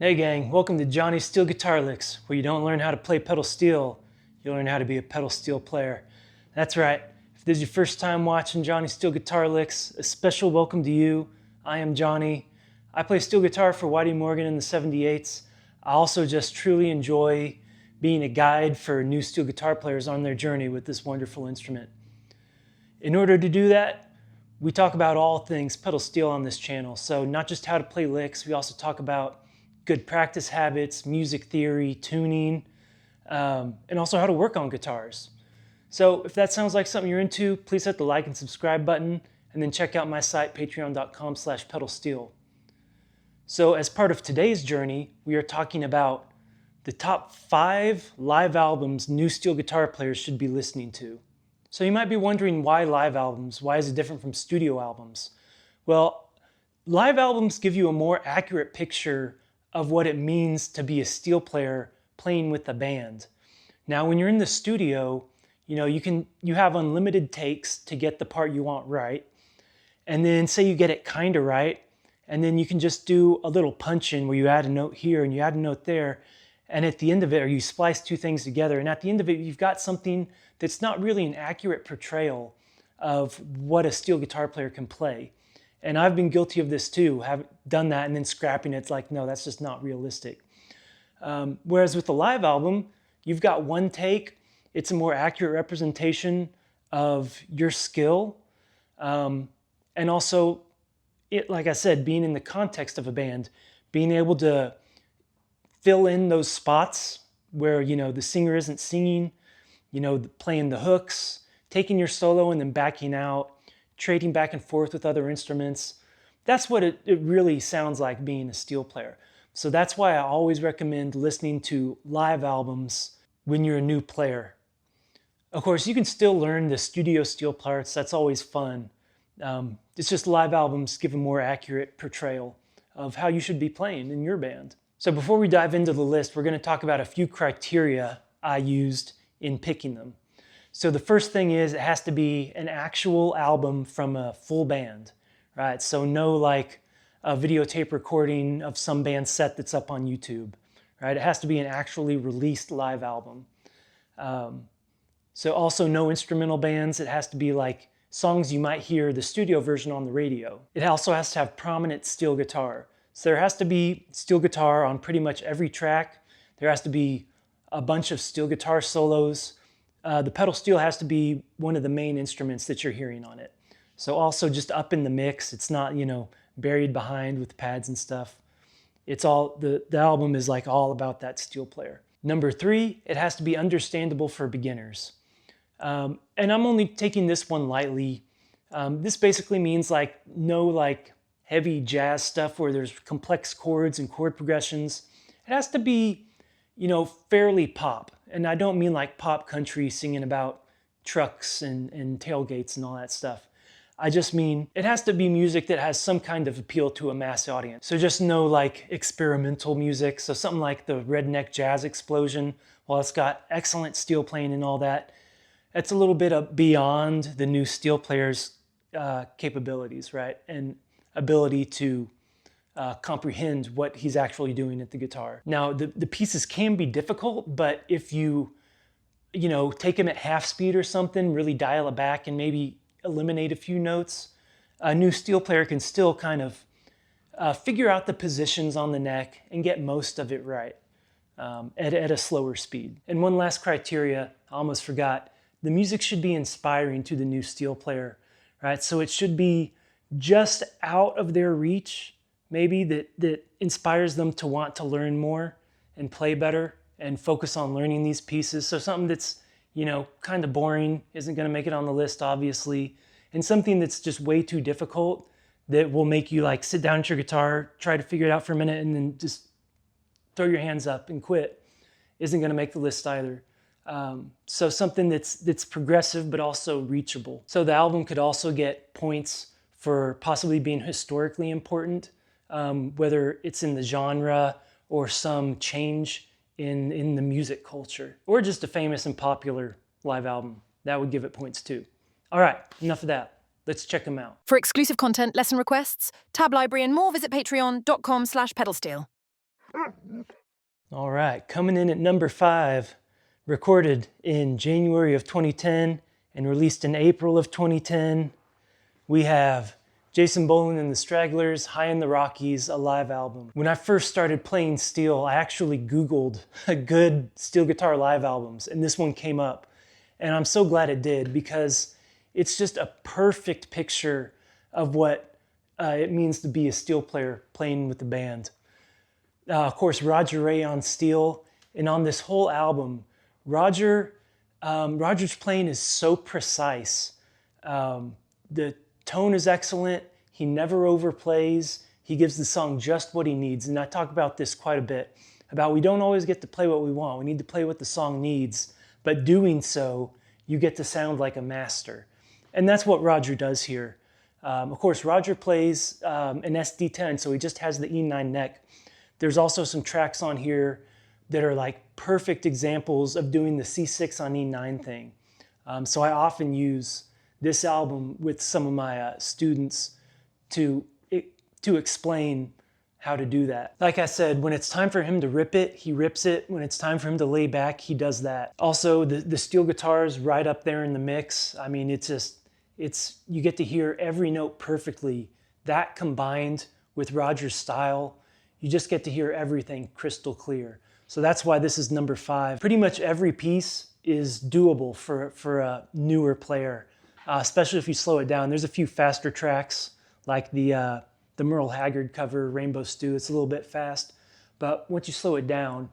Hey gang, welcome to Johnny's Steel Guitar Licks, where you don't learn how to play pedal steel, you learn how to be a pedal steel player. That's right, if this is your first time watching Johnny's Steel Guitar Licks, a special welcome to you. I am Johnny. I play steel guitar for Whitey Morgan in the 78s. I also just truly enjoy being a guide for new steel guitar players on their journey with this wonderful instrument. In order to do that, we talk about all things pedal steel on this channel. So not just how to play licks, we also talk about good practice habits, music theory, tuning, and also how to work on guitars. So if that sounds like something you're into, please hit the like and subscribe button, and then check out my site, patreon.com/pedalsteel. So as part of today's journey, we are talking about the top 5 live albums new steel guitar players should be listening to. So you might be wondering, why live albums? Why is it different from studio albums? Well, live albums give you a more accurate picture of what it means to be a steel player playing with a band. Now, when you're in the studio, you have unlimited takes to get the part you want right. And then say you get it kind of right, and then you can just do a little punch in where you add a note here and you add a note there. And at the end of it, or you splice two things together, and at the end of it, you've got something that's not really an accurate portrayal of what a steel guitar player can play. And I've been guilty of this too, have done that and then scrapping it. It's like, no, that's just not realistic. Whereas with the live album, you've got one take. It's a more accurate representation of your skill. And also, like I said, being in the context of a band, being able to fill in those spots where, the singer isn't singing, playing the hooks, taking your solo and then backing out, trading back and forth with other instruments. That's what it really sounds like being a steel player. So that's why I always recommend listening to live albums when you're a new player. Of course, you can still learn the studio steel parts. That's always fun. It's just live albums give a more accurate portrayal of how you should be playing in your band. So before we dive into the list, we're going to talk about a few criteria I used in picking them. So the first thing is, it has to be an actual album from a full band, right? So no like a videotape recording of some band set that's up on YouTube, right? It has to be an actually released live album. So also no instrumental bands. It has to be like songs you might hear the studio version on the radio. It also has to have prominent steel guitar. So there has to be steel guitar on pretty much every track. There has to be a bunch of steel guitar solos. The pedal steel has to be one of the main instruments that you're hearing on it. So also just up in the mix. It's not, buried behind with pads and stuff. It's all, the album is like all about that steel player. Number 3, it has to be understandable for beginners. And I'm only taking this one lightly. This basically means no heavy jazz stuff where there's complex chords and chord progressions. It has to be, fairly pop. And I don't mean like pop country singing about trucks and tailgates and all that stuff. I just mean it has to be music that has some kind of appeal to a mass audience. So just no like experimental music. So something like the Redneck Jazz Explosion, while it's got excellent steel playing and all that, it's a little bit beyond the new steel player's capabilities, right? And ability to comprehend what he's actually doing at the guitar. Now, the pieces can be difficult, but if you take them at half speed or something, really dial it back and maybe eliminate a few notes, a new steel player can still kind of figure out the positions on the neck and get most of it right at a slower speed. And one last criteria, I almost forgot, the music should be inspiring to the new steel player, right? So it should be just out of their reach, maybe that inspires them to want to learn more and play better and focus on learning these pieces. So something that's, kind of boring isn't going to make it on the list, obviously. And something that's just way too difficult that will make you like sit down at your guitar, try to figure it out for a minute, and then just throw your hands up and quit isn't going to make the list either. So something that's progressive but also reachable. So the album could also get points for possibly being historically important, whether it's in the genre or some change in the music culture, or just a famous and popular live album. That would give it points too. All right, enough of that. Let's check them out. For exclusive content, lesson requests, tab library and more, visit patreon.com/pedalsteel. All right, coming in at number 5, recorded in January of 2010 and released in April of 2010, we have Jason Boland and the Stragglers, High in the Rockies, a live album. When I first started playing steel, I actually Googled good steel guitar live albums, and this one came up. And I'm so glad it did, because it's just a perfect picture of what it means to be a steel player playing with the band. Of course, Roger Ray on steel, and on this whole album, Roger's playing is so precise. The tone is excellent. He never overplays. He gives the song just what he needs. And I talk about this quite a bit, about we don't always get to play what we want. We need to play what the song needs. But doing so, you get to sound like a master. And that's what Roger does here. Of course, Roger plays an SD10, so he just has the E9 neck. There's also some tracks on here that are like perfect examples of doing the C6 on E9 thing. So I often use this album with some of my students to explain how to do that. Like I said, when it's time for him to rip it, he rips it. When it's time for him to lay back, he does that. Also, the steel guitar is right up there in the mix. I mean, you get to hear every note perfectly. That combined with Roger's style, you just get to hear everything crystal clear. So that's why this is number 5. Pretty much every piece is doable for a newer player, especially if you slow it down. There's a few faster tracks, like the Merle Haggard cover, Rainbow Stew. It's a little bit fast, but once you slow it down,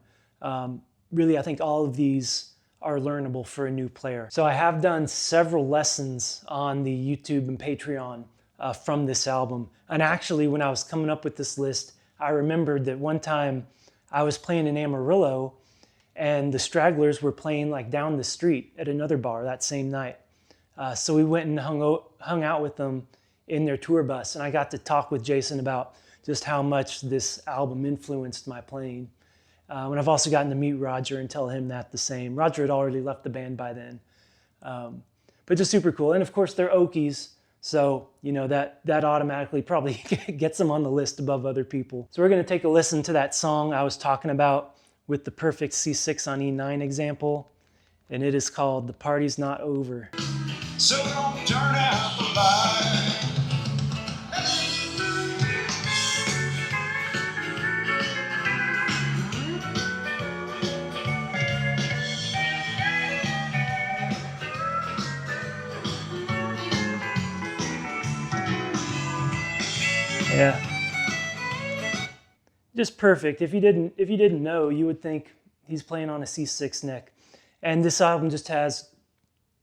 really I think all of these are learnable for a new player. So I have done several lessons on the YouTube and Patreon from this album. And actually, when I was coming up with this list, I remembered that one time I was playing in Amarillo and the Stragglers were playing like down the street at another bar that same night. So we went and hung out with them in their tour bus, and I got to talk with Jason about just how much this album influenced my playing. And I've also gotten to meet Roger and tell him that the same. Roger had already left the band by then. But just super cool. And of course they're Okies, so you know that automatically probably gets them on the list above other people. So we're gonna take a listen to that song I was talking about with the perfect C6 on E9 example, and it is called The Party's Not Over. So don't turn out the light. Yeah, just perfect. If you didn't know, you would think he's playing on a C6 neck. And this album just has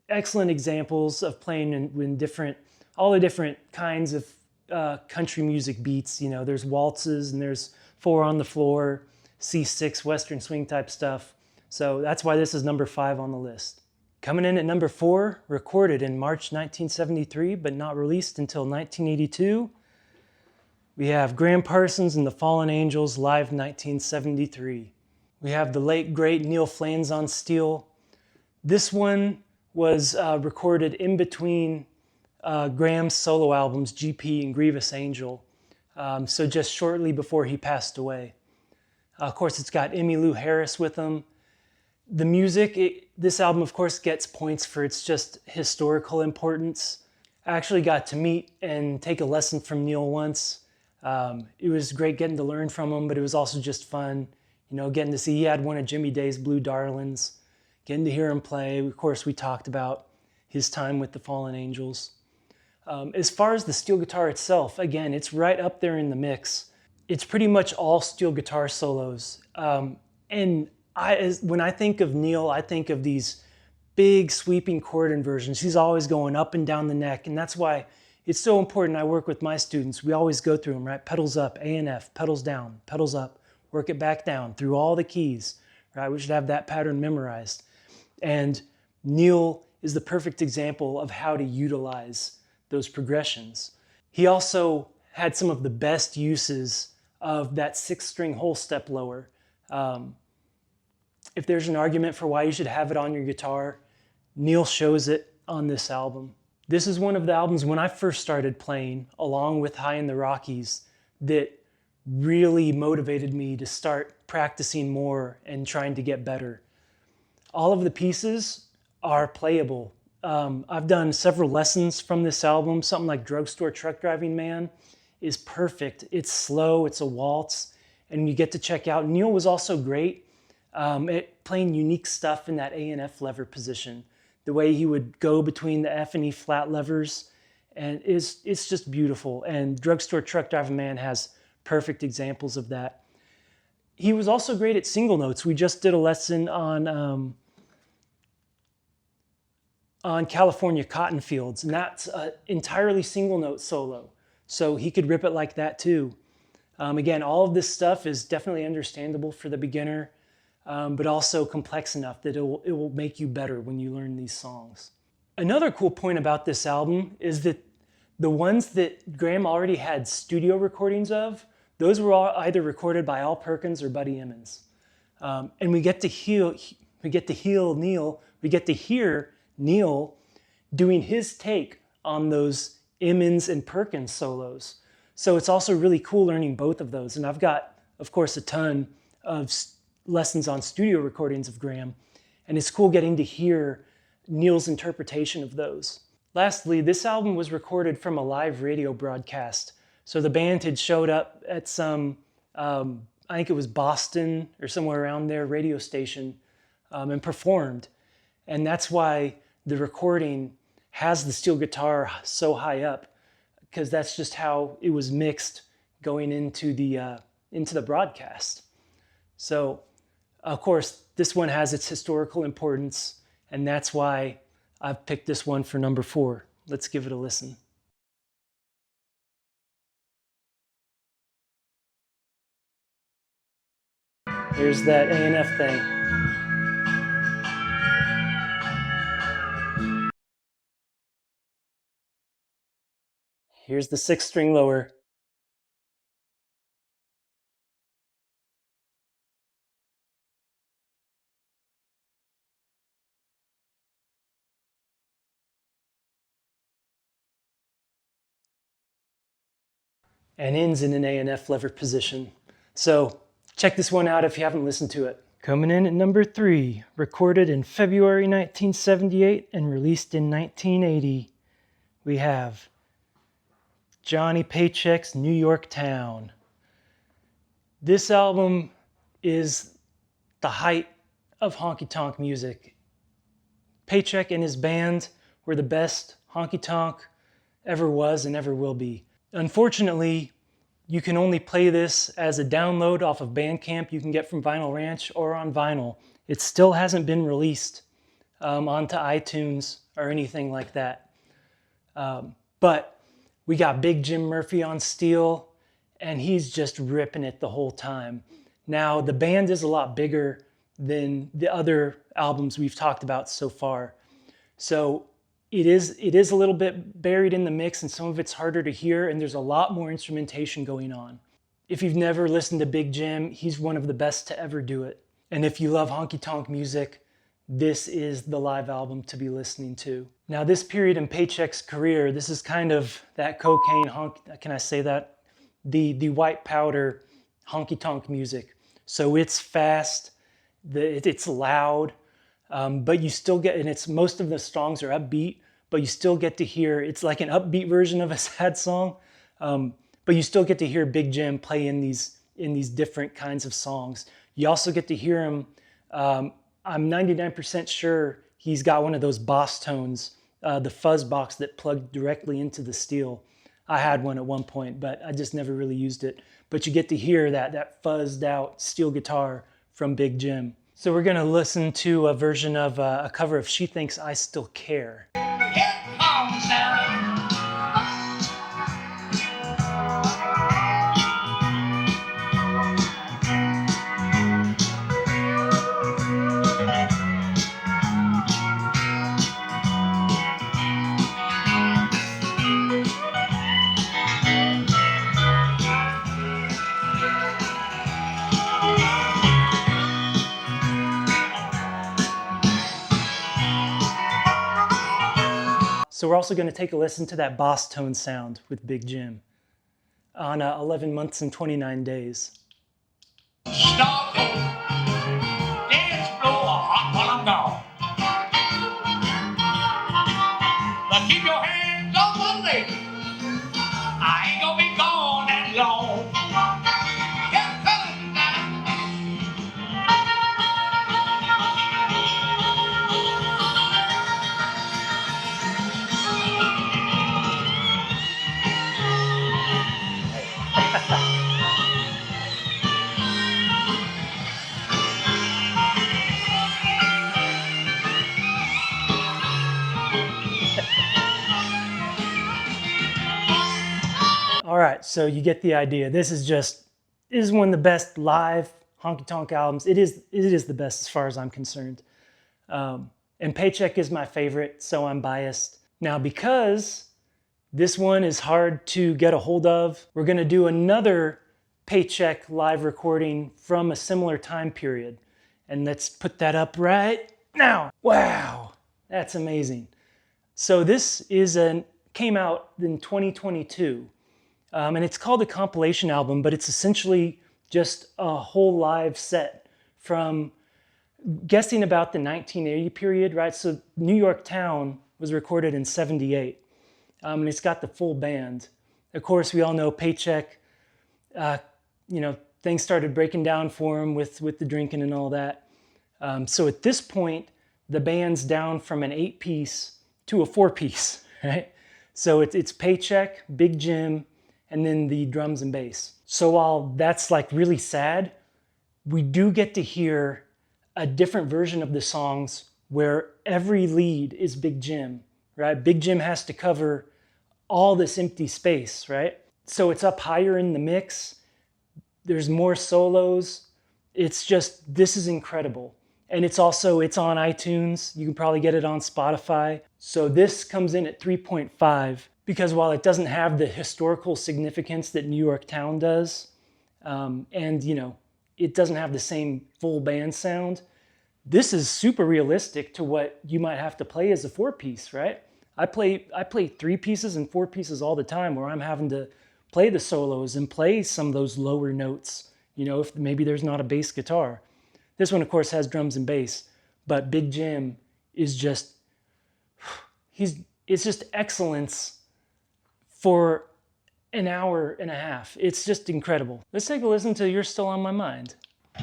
excellent examples of playing in all the different kinds of country music beats. You know, there's waltzes and there's 4 on the floor, C6 Western swing type stuff. So that's why this is number 5 on the list. Coming in at number 4, recorded in March 1973, but not released until 1982. We have Graham Parsons and the Fallen Angels, live 1973. We have the late, great Neil Flanes on steel. This one was recorded in between Graham's solo albums, GP and Grievous Angel, so just shortly before he passed away. Of course, it's got Emmylou Harris with him. The music, this album, of course, gets points for its just historical importance. I actually got to meet and take a lesson from Neil once. It was great getting to learn from him, but it was also just fun, you know, getting to see, he had one of Jimmy Day's Blue Darlings, getting to hear him play. Of course, we talked about his time with the Fallen Angels. As far as the steel guitar itself, again, it's right up there in the mix. It's pretty much all steel guitar solos. And when I think of Neil, I think of these big sweeping chord inversions. He's always going up and down the neck, and that's why it's so important. I work with my students. We always go through them, right? Pedals up, A and F, pedals down, pedals up, work it back down through all the keys, right? We should have that pattern memorized. And Neil is the perfect example of how to utilize those progressions. He also had some of the best uses of that 6-string whole step lower. If there's an argument for why you should have it on your guitar, Neil shows it on this album. This is one of the albums when I first started playing, along with High in the Rockies, that really motivated me to start practicing more and trying to get better. All of the pieces are playable. I've done several lessons from this album. Something like Drugstore Truck Driving Man is perfect. It's slow, it's a waltz, and you get to check out. Neil was also great at playing unique stuff in that A and F lever position. The way he would go between the F and E flat levers, and it's just beautiful. And Drugstore Truck Driving Man has perfect examples of that. He was also great at single notes. We just did a lesson on California Cotton Fields, and that's an entirely single note solo. So he could rip it like that too. Again, all of this stuff is definitely understandable for the beginner, but also complex enough that it will make you better when you learn these songs. Another cool point about this album is that the ones that Graham already had studio recordings of, those were all either recorded by Al Perkins or Buddy Emmons. And we get to hear Neil doing his take on those Emmons and Perkins solos. So it's also really cool learning both of those. And I've got, of course, a ton of lessons on studio recordings of Graham, and it's cool getting to hear Neil's interpretation of those. Lastly, this album was recorded from a live radio broadcast. So the band had showed up at some, I think it was Boston or somewhere around there, radio station, and performed. And that's why the recording has the steel guitar so high up, because that's just how it was mixed going into the broadcast. So, of course, this one has its historical importance, and that's why I've picked this one for number 4. Let's give it a listen. Here's that A&F thing. Here's the 6th string lower. And ends in an A and F lever position. So check this one out if you haven't listened to it. Coming in at number 3, recorded in February 1978 and released in 1980, we have Johnny Paycheck's New York Town. This album is the height of honky-tonk music. Paycheck and his band were the best honky-tonk ever was and ever will be. Unfortunately, you can only play this as a download off of Bandcamp you can get from Vinyl Ranch or on vinyl. It still hasn't been released onto iTunes or anything like that. But we got Big Jim Murphy on steel, and he's just ripping it the whole time. Now, the band is a lot bigger than the other albums we've talked about so far. So it is a little bit buried in the mix, and some of it's harder to hear, and there's a lot more instrumentation going on. If you've never listened to Big Jim, he's one of the best to ever do it. And if you love honky-tonk music, this is the live album to be listening to. Now, this period in Paycheck's career, this is kind of that cocaine can I say that? The white powder honky-tonk music. So it's fast, it's loud, but you still get, and most of the songs are upbeat, but you still get to hear, it's like an upbeat version of a sad song, but you still get to hear Big Jim play in these different kinds of songs. You also get to hear him, I'm 99% sure he's got one of those Boss tones, the fuzz box that plugged directly into the steel. I had one at one point, but I just never really used it. But you get to hear that fuzzed out steel guitar from Big Jim. So we're gonna listen to a version of a cover of She Thinks I Still Care. So we're also going to take a listen to that Boss tone sound with Big Jim. on 11 months and 29 days. Stop, dance floor hot while I'm gone. But keep your hands on my leg. I ain't gonna be gone that long. Yeah, All right, so you get the idea. This is one of the best live honky tonk albums. It is the best as far as I'm concerned. And Paycheck is my favorite, so I'm biased. Now, because this one is hard to get a hold of, we're gonna do another Paycheck live recording from a similar time period. And let's put that up right now. Wow, that's amazing. So this came out in 2022. And it's called a compilation album, but it's essentially just a whole live set from guessing about the 1980 period, right? So New York Town was recorded in 78, and it's got the full band. Of course, we all know Paycheck, things started breaking down for him with the drinking and all that. So at this point, the band's down from an 8-piece to a 4-piece, right? So it's Paycheck, Big Jim, and then the drums and bass. So while that's like really sad, we do get to hear a different version of the songs where every lead is Big Jim, right? Big Jim has to cover all this empty space, right? So it's up higher in the mix. There's more solos. This is incredible. And it's on iTunes. You can probably get it on Spotify. So this comes in at 3.5. Because while it doesn't have the historical significance that New York Town does, it doesn't have the same full band sound, this is super realistic to what you might have to play as a 4-piece, right? I play 3 pieces and 4 pieces all the time where I'm having to play the solos and play some of those lower notes, if maybe there's not a bass guitar. This one, of course, has drums and bass, but Big Jim is it's just excellence for an hour and a half. It's just incredible. Let's take a listen to You're Still on My Mind. the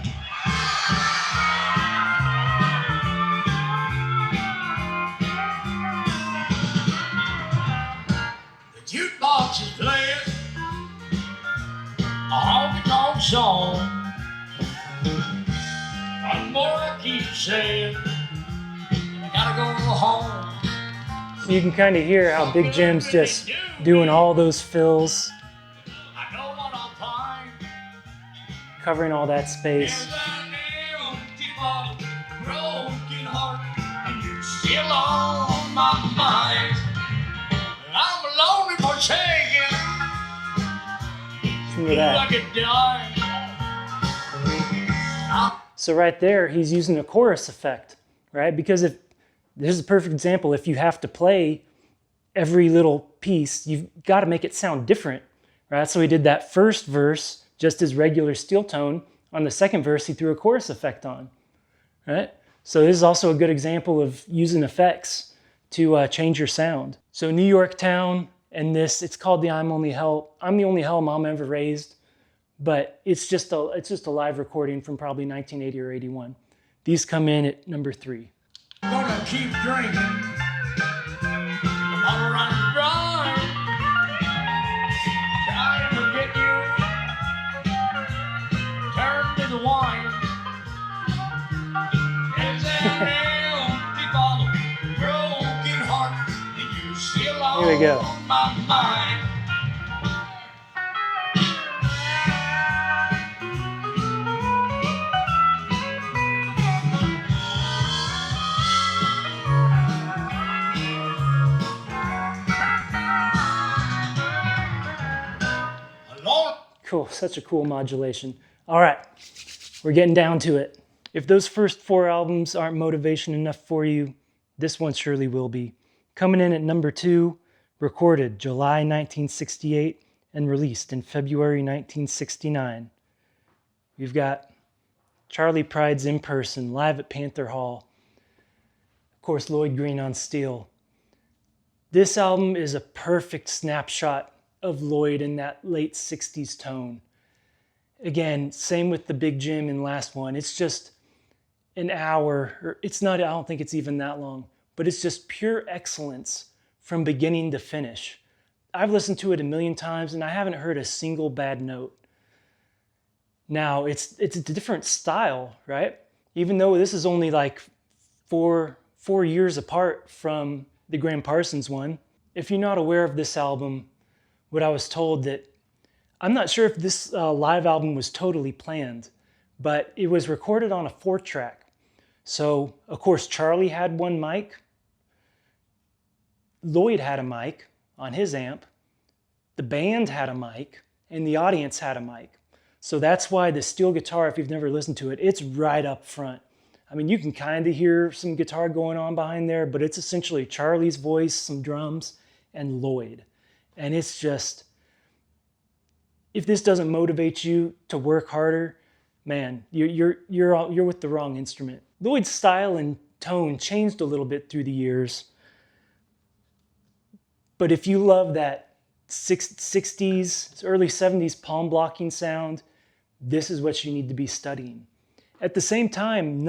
jukebox is playing a honky-tonk song. One more I keep saying, I gotta go home. So you can kind of hear how Big Jim's just doing all those fills, I know what I'll find. covering all that space. There's an empty bottle, broken heart, and you're still on my mind. I'm lonely for shaking. Listen to that. Like a dime. So right there, he's using a chorus effect, right? Because this is a perfect example. If you have to play every little piece, you've got to make it sound different, right? So he did that first verse just as regular steel tone. On the second verse, he threw a chorus effect on, right? So this is also a good example of using effects to change your sound. So New York Town and it's called the I'm the Only Hell Mom Ever Raised, but it's just a live recording from probably 1980 or 81. These come in at number 3. Gonna keep drinking. The bottle runs dry. Trying to get you. Turn to the wine. There's an empty bottle, broken heart, and you still Here we go. on my mind. Cool, such a cool modulation. All right, we're getting down to it. If those first 4 albums aren't motivation enough for you, this one surely will be. Coming in at number 2, recorded July 1968, and released in February 1969. We've got Charlie Pride's In Person, live at Panther Hall. Of course, Lloyd Green on steel. This album is a perfect snapshot of Lloyd in that late 60s tone. Again, same with the Big Jim in last one. It's just an hour, or it's not, I don't think it's even that long, but it's just pure excellence from beginning to finish. I've listened to it a million times and I haven't heard a single bad note. Now, it's a different style, right? Even though this is only like four years apart from the Graham Parsons one. If you're not aware of this album, what I was told that, I'm not sure if this live album was totally planned, but it was recorded on a 4-track. So, of course, Charlie had one mic, Lloyd had a mic on his amp, the band had a mic, and the audience had a mic. So that's why the steel guitar, if you've never listened to it, it's right up front. I mean, you can kind of hear some guitar going on behind there, but it's essentially Charlie's voice, some drums, and Lloyd. And it's just, if this doesn't motivate you to work harder, man, you're with the wrong instrument. Lloyd's style and tone changed a little bit through the years. But if you love that 60s, early 70s palm blocking sound, this is what you need to be studying. At the same time,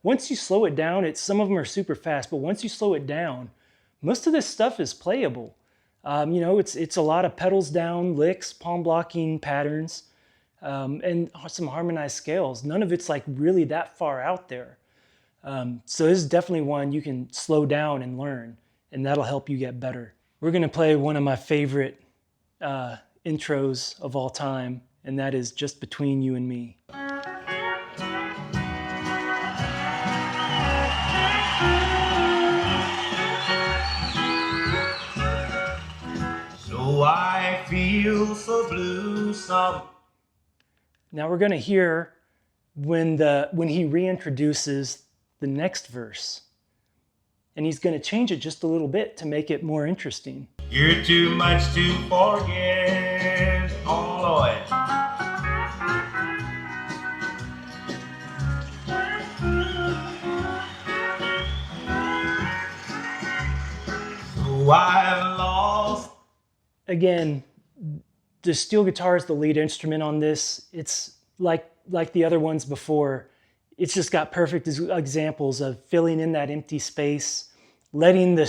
once you slow it down, some of them are super fast, but once you slow it down, most of this stuff is playable. It's a lot of pedals down, licks, palm blocking patterns, and some harmonized scales. None of it's like really that far out there. So this is definitely one you can slow down and learn, and that'll help you get better. We're gonna play one of my favorite intros of all time, and that is Just Between You and Me. So I feel so blue some. Now we're going to hear when he reintroduces the next verse. And he's going to change it just a little bit to make it more interesting. You're too much to forget, oh Lord. So I've lost. Again, the steel guitar is the lead instrument on this. It's like the other ones before. It's just got perfect examples of filling in that empty space, letting the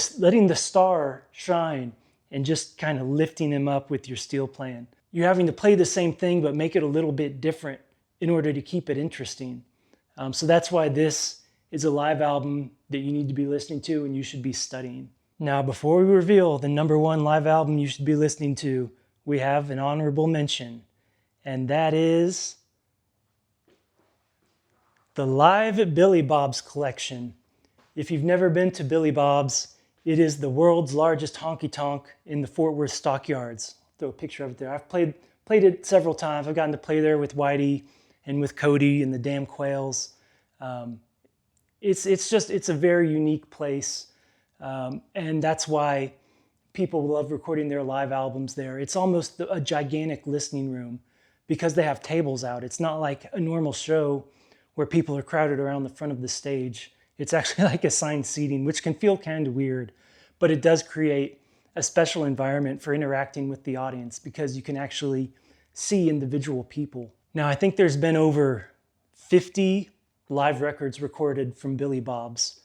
star shine, and just kind of lifting him up with your steel playing. You're having to play the same thing, but make it a little bit different in order to keep it interesting. So that's why this is a live album that you need to be listening to and you should be studying. Now, before we reveal the #1 live album you should be listening to, we have an honorable mention, and that is the Live at Billy Bob's collection. If you've never been to Billy Bob's, it is the world's largest honky-tonk in the Fort Worth stockyards. I'll throw a picture of it there. I've played it several times. I've gotten to play there with Whitey and with Cody and the Damn Quails. It's a very unique place. And that's why people love recording their live albums there. It's almost a gigantic listening room because they have tables out. It's not like a normal show where people are crowded around the front of the stage. It's actually like assigned seating, which can feel kind of weird, but it does create a special environment for interacting with the audience because you can actually see individual people. Now, I think there's been over 50 live records recorded from Billy Bob's.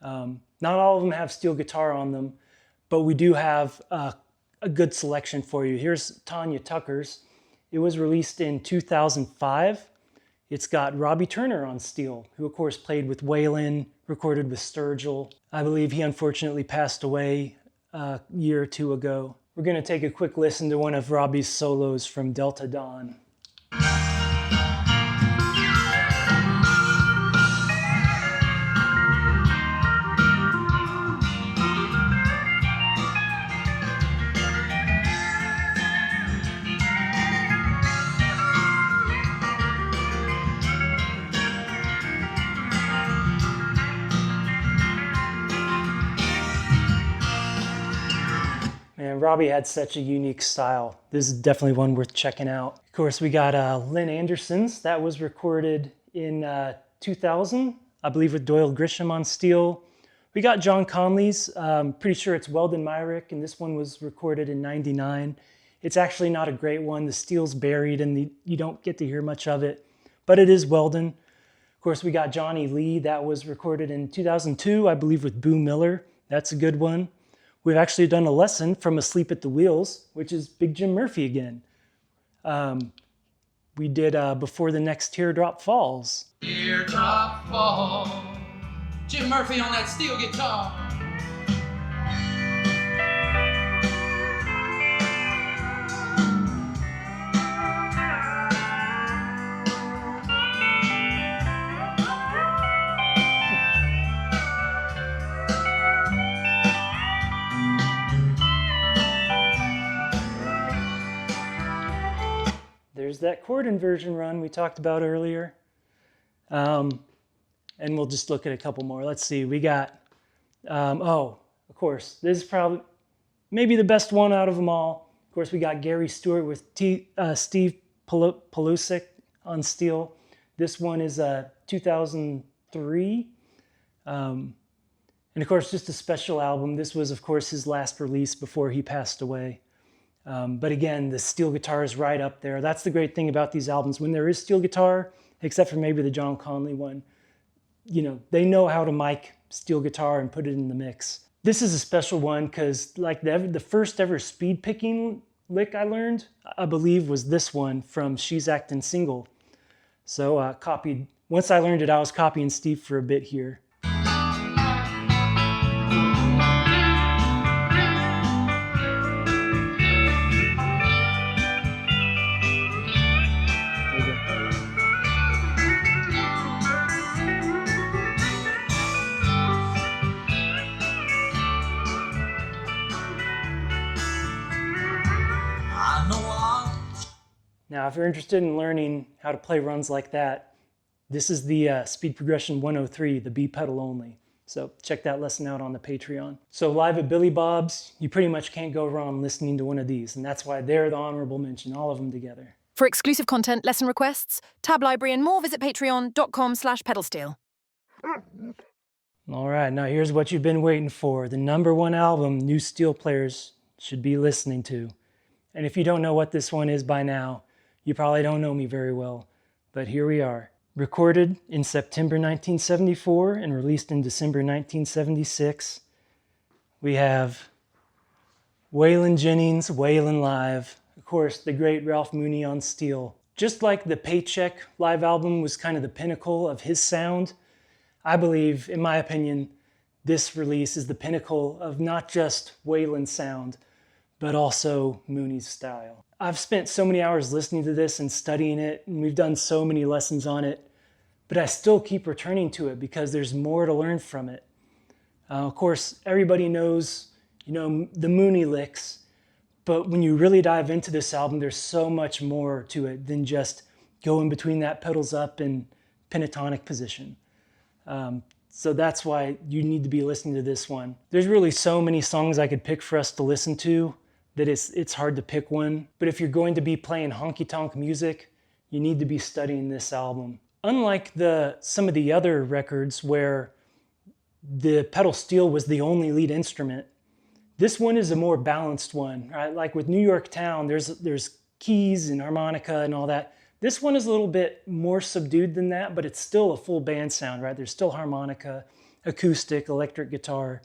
Not all of them have steel guitar on them, but we do have a good selection for you. Here's Tanya Tucker's. It was released in 2005. It's got Robbie Turner on steel, who of course played with Waylon, recorded with Sturgill. I believe he unfortunately passed away a year or two ago. We're going to take a quick listen to one of Robbie's solos from Delta Dawn. Man, Man, Robbie had such a unique style. This is definitely one worth checking out. Of course, we got Lynn Anderson's. That was recorded in 2000, I believe, with Doyle Grisham on steel. We got John Conley's. Pretty sure it's Weldon Myrick, and this one was recorded in 99. It's actually not a great one. The steel's buried and you don't get to hear much of it, but it is Weldon. Of course, we got Johnny Lee. That was recorded in 2002, I believe, with Boo Miller. That's a good one. We've actually done a lesson from Asleep at the Wheels, which is Big Jim Murphy again. We did Before the Next Teardrop Falls. Teardrop fall. Jim Murphy on that steel guitar. There's that chord inversion run we talked about earlier. And we'll just look at a couple more. Let's see, we got, of course, this is probably maybe the best one out of them all. Of course, we got Gary Stewart with Steve Pelusic on steel. This one is 2003. And of course, just a special album. This was, of course, his last release before he passed away. But again, the steel guitar is right up there. That's the great thing about these albums. When there is steel guitar, except for maybe the John Conley one, you know, they know how to mic steel guitar and put it in the mix. This is a special one because like the first ever speed picking lick I learned, I believe, was this one from She's Actin' Single. So copied, once I learned it, I was copying Steve for a bit here. Now, if you're interested in learning how to play runs like that, this is the Speed Progression 103, the B pedal only. So check that lesson out on the Patreon. So live at Billy Bob's, you pretty much can't go wrong listening to one of these, and that's why they're the honorable mention, all of them together. For exclusive content, lesson requests, tab library, and more, visit patreon.com/pedalsteel. All right, now here's what you've been waiting for. The #1 album new steel players should be listening to. And if you don't know what this one is by now, you probably don't know me very well, but here we are. Recorded in September 1974 and released in December 1976, we have Waylon Jennings, Waylon Live. Of course, the great Ralph Mooney on steel. Just like the Paycheck live album was kind of the pinnacle of his sound, I believe, in my opinion, this release is the pinnacle of not just Waylon's sound, but also Mooney's style. I've spent so many hours listening to this and studying it, and we've done so many lessons on it, but I still keep returning to it because there's more to learn from it. Of course, everybody knows, you know, the Mooney licks, but when you really dive into this album, there's so much more to it than just going between that pedals up and pentatonic position. So that's why you need to be listening to this one. There's really so many songs I could pick for us to listen to that it's hard to pick one. But if you're going to be playing honky-tonk music, you need to be studying this album. Unlike some of the other records where the pedal steel was the only lead instrument, this one is a more balanced one, right? Like with New York Town, there's keys and harmonica and all that. This one is a little bit more subdued than that, but it's still a full band sound, right? There's still harmonica, acoustic, electric guitar,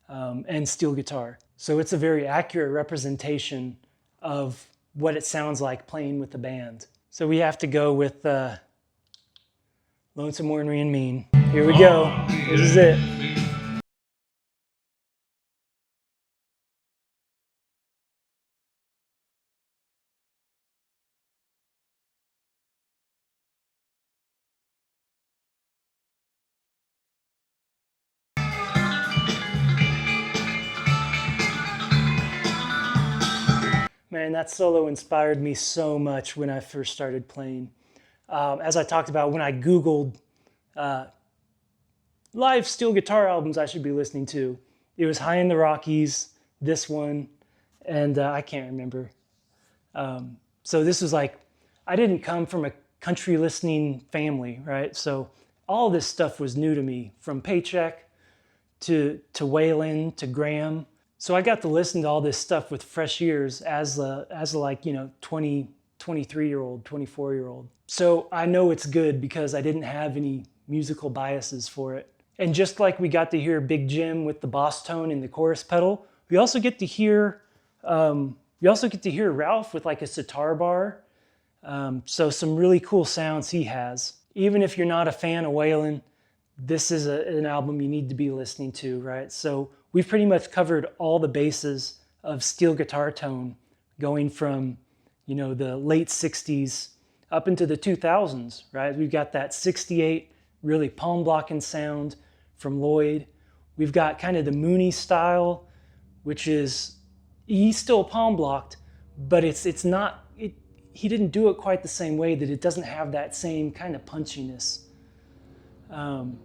and steel guitar. So it's a very accurate representation of what it sounds like playing with the band. So we have to go with Lonesome, Ornery, and Mean. Here we go. This is it. Man, that solo inspired me so much when I first started playing. As I talked about, when I Googled live steel guitar albums I should be listening to, it was High in the Rockies, this one, and I can't remember. So this was like, I didn't come from a country listening family, right? So all this stuff was new to me, from Paycheck to Waylon to Graham. So I got to listen to all this stuff with fresh ears as a like, 23-year-old, 24-year-old. So I know it's good because I didn't have any musical biases for it. And just like we got to hear Big Jim with the boss tone in the chorus pedal, we also get to hear Ralph with like a sitar bar. So some really cool sounds he has. Even if you're not a fan of Waylon, this is an album you need to be listening to, right? So we've pretty much covered all the bases of steel guitar tone, going from, the late 60s up into the 2000s, right? We've got that 68 really palm blocking sound from Lloyd. We've got kind of the Mooney style, which is, he's still palm blocked, but it's not, he didn't do it quite the same way, that it doesn't have that same kind of punchiness. And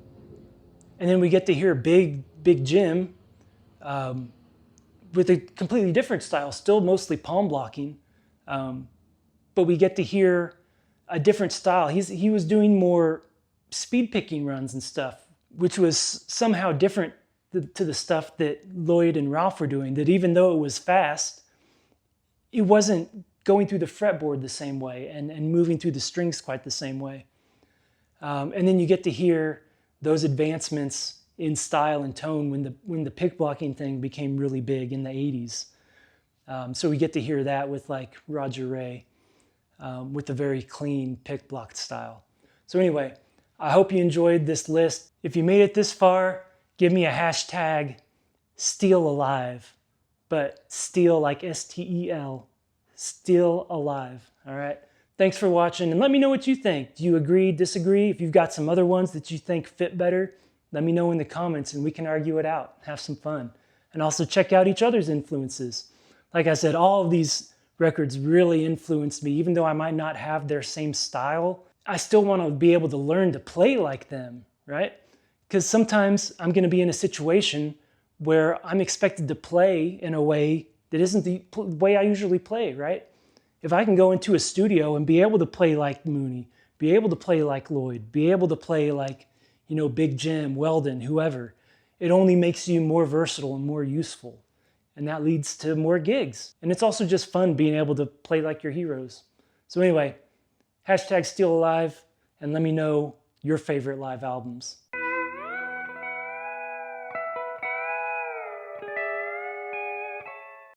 then we get to hear Big Jim with a completely different style, still mostly palm blocking, but we get to hear a different style. He was doing more speed picking runs and stuff, which was somehow different to the stuff that Lloyd and Ralph were doing, that even though it was fast, it wasn't going through the fretboard the same way and moving through the strings quite the same way. And then you get to hear those advancements in style and tone when the pick blocking thing became really big in the 80s. So we get to hear that with like Roger Ray, with a very clean pick blocked style. So anyway, I hope you enjoyed this list. If you made it this far, give me a hashtag Steel Alive, but steel like STEL, Still Alive. All right. Thanks for watching, and let me know what you think. Do you agree, disagree? If you've got some other ones that you think fit better, let me know in the comments and we can argue it out, have some fun. And also check out each other's influences. Like I said, all of these records really influenced me. Even though I might not have their same style, I still want to be able to learn to play like them, right? Because sometimes I'm going to be in a situation where I'm expected to play in a way that isn't the way I usually play, right? If I can go into a studio and be able to play like Mooney, be able to play like Lloyd, be able to play like, Big Jim, Weldon, whoever, it only makes you more versatile and more useful. And that leads to more gigs. And it's also just fun being able to play like your heroes. So anyway, hashtag Steel Alive, and let me know your favorite live albums.